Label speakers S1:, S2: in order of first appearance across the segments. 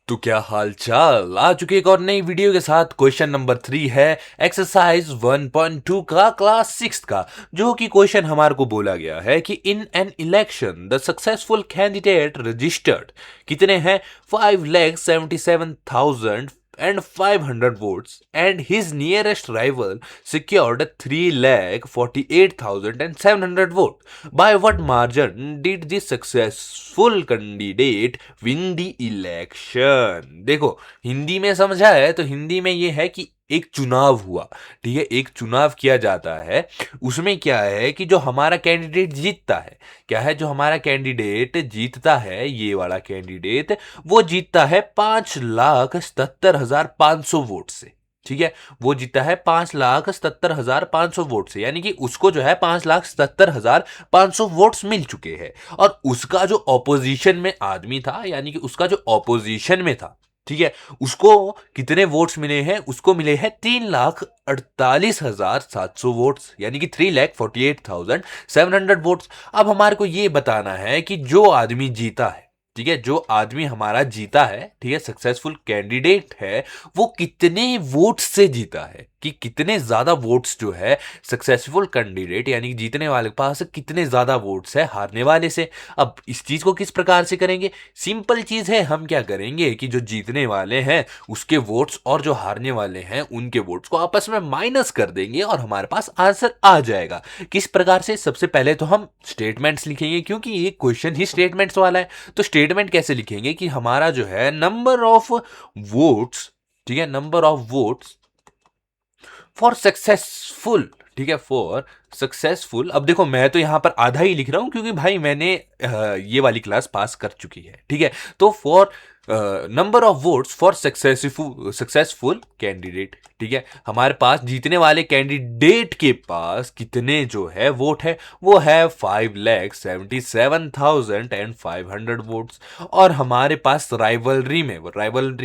S1: तो क्या हाल चाल। आ चुके एक और नई वीडियो के साथ। क्वेश्चन नंबर 3 है एक्सरसाइज 1.2 का क्लास 6 का, जो कि क्वेश्चन हमारे को बोला गया है कि in an election the successful candidate registered कितने हैं 5,77,500 votes and his nearest rival secured 3,48,700 votes. By what margin did the successful candidate win the election? देखो, हिंदी में समझा है तो हिंदी में ये है कि एक चुनाव हुआ। ठीक है, एक चुनाव किया जाता है। उसमें क्या है कि जो हमारा कैंडिडेट जीतता है, क्या है, जो हमारा कैंडिडेट जीतता है, ये वाला कैंडिडेट वो जीतता है 5,77,500 वोट से। ठीक है, वो जीता है 5,77,500 वोट से, यानी कि उसको जो है 5,77,500 वोट्स मिल चुके हैं। और उसका जो ऑपोजिशन में आदमी था, यानी कि उसका जो ऑपोजिशन में था, ठीक है, उसको कितने वोट्स मिले हैं? उसको मिले हैं 3,48,700 वोट्स, यानी कि 3,48,700 वोट्स। अब हमारे को ये बताना है कि जो आदमी जीता है, ठीक है, जो आदमी हमारा जीता है, ठीक है, सक्सेसफुल कैंडिडेट है, वो कितने वोट्स से जीता है, कि कितने ज्यादा वोट्स जो है सक्सेसफुल कैंडिडेट यानी कि जीतने वाले के पास कितने ज्यादा वोट्स है हारने वाले से। अब इस चीज को किस प्रकार से करेंगे? सिंपल चीज है, हम क्या करेंगे कि जो जीतने वाले हैं उसके वोट्स और जो हारने वाले हैं उनके वोट्स को आपस में माइनस कर देंगे और हमारे पास आंसर आ जाएगा। किस प्रकार से? सबसे पहले तो हम स्टेटमेंट्स लिखेंगे, क्योंकि ये क्वेश्चन ही स्टेटमेंट्स वाला है। तो स्टेटमेंट कैसे लिखेंगे कि हमारा जो है नंबर ऑफ वोट्स, ठीक है, number of votes for successful, ठीक है, फॉर सक्सेसफुल। अब देखो, मैं तो यहां पर आधा ही लिख रहा हूं क्योंकि भाई मैंने ये वाली क्लास पास कर चुकी है। ठीक है, तो for number of votes for successful candidate, ठीक है, हमारे पास जीतने वाले कैंडिडेट के पास कितने जो है वोट है, वो है 5,77,500 वोट्स। और हमारे पास राइवलरी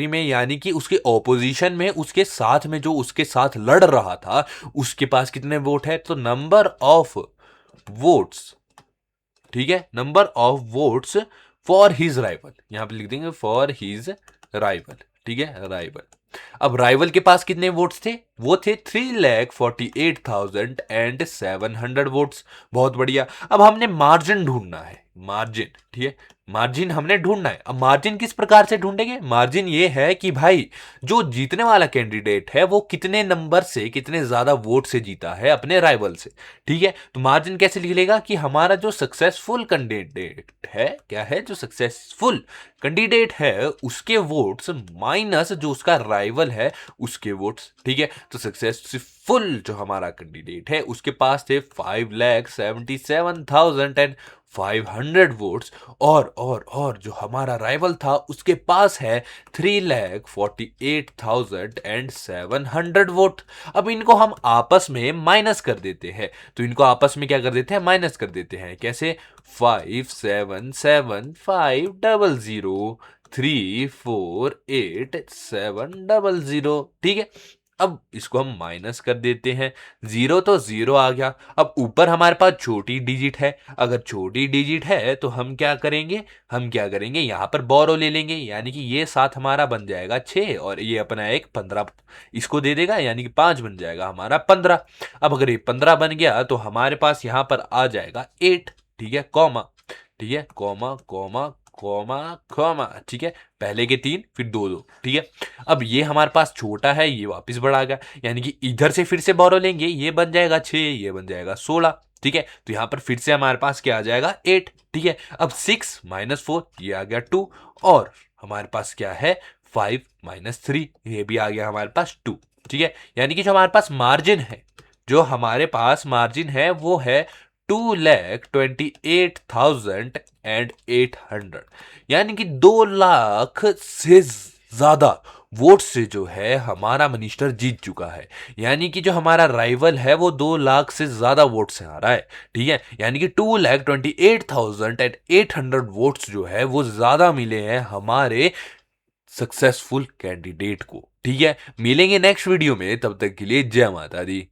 S1: में यानी कि उसके ऑपोजिशन में, उसके साथ में, जो उसके साथ लड़ रहा था, उसके पास कितने वोट है? तो नंबर ऑफ वोट्स, ठीक है, number of votes for his rival, यहां पे लिख देंगे फॉर हिज राइवल, ठीक है, राइवल। अब राइवल के पास कितने वोट्स थे? वो थे 3,48,700 वोट्स। बहुत बढ़िया। अब हमने मार्जिन ढूंढना है, मार्जिन, ठीक है, मार्जिन हमने ढूंढना है। अब मार्जिन किस प्रकार से ढूंढेंगे? मार्जिन ये है कि भाई जो जीतने वाला कैंडिडेट है वो कितने नंबर से, कितने ज्यादा वोट से जीता है अपने राइवल से। ठीक है, तो मार्जिन कैसे लिख लेगा कि हमारा जो सक्सेसफुल कैंडिडेट है, क्या है, जो सक्सेसफुल कैंडिडेट है उसके वोट्स माइनस जो उसका राइवल है उसके वोट्स। ठीक है, तो सक्सेसफुल जो हमारा कैंडिडेट है उसके पास थे 5,77,500 वोट्स, और जो हमारा राइवल था उसके पास है 3,48,700 वोट। अब इनको हम आपस में माइनस कर देते हैं। तो इनको आपस में क्या कर देते हैं? माइनस कर देते हैं। कैसे? 5,7,500,3,4,8,700। ठीक है, अब इसको हम माइनस कर देते हैं। जीरो तो जीरो आ गया। अब ऊपर हमारे पास छोटी डिजिट है, अगर छोटी डिजिट है तो हम क्या करेंगे, यहां पर बोरो ले लेंगे, यानी कि ये 7 हमारा बन जाएगा 6 और ये अपना एक 15 इसको दे देगा, यानी कि 5 बन जाएगा हमारा 15। अब अगर ये 15 बन गया तो हमारे पास यहां पर आ जाएगा 8, ठीक है, कॉमा, ठीक है, कॉमा कॉमा कॉमा कॉमा, ठीक है, पहले के 3 फिर 2 2, ठीक है। अब ये हमारे पास छोटा है, ये वापस बढ़ा गया, यानी कि इधर से फिर से बोरो लेंगे, ये बन जाएगा 6, ये बन जाएगा 16, ठीक है। तो यहां पर फिर से हमारे पास क्या आ जाएगा? 8, ठीक है। अब 6 - 4 ये आ गया 2, और हमारे पास क्या है? 5 - 3 ये भी आ गया हमारे पास 2, ठीक है। यानी कि जो हमारे पास मार्जिन है, वो है 2,28,800, यानी कि 2 लाख से ज्यादा वोट से जो है हमारा मिनिस्टर जीत चुका है। यानी कि जो हमारा राइवल है वो 2 लाख से ज्यादा वोट से हारा है, ठीक है। यानी कि 2,28,800 वोट्स जो है वो ज्यादा मिले हैं हमारे सक्सेसफुल कैंडिडेट को। ठीक है, मिलेंगे नेक्स्ट वीडियो में, तब तक के लिए जय माता दी।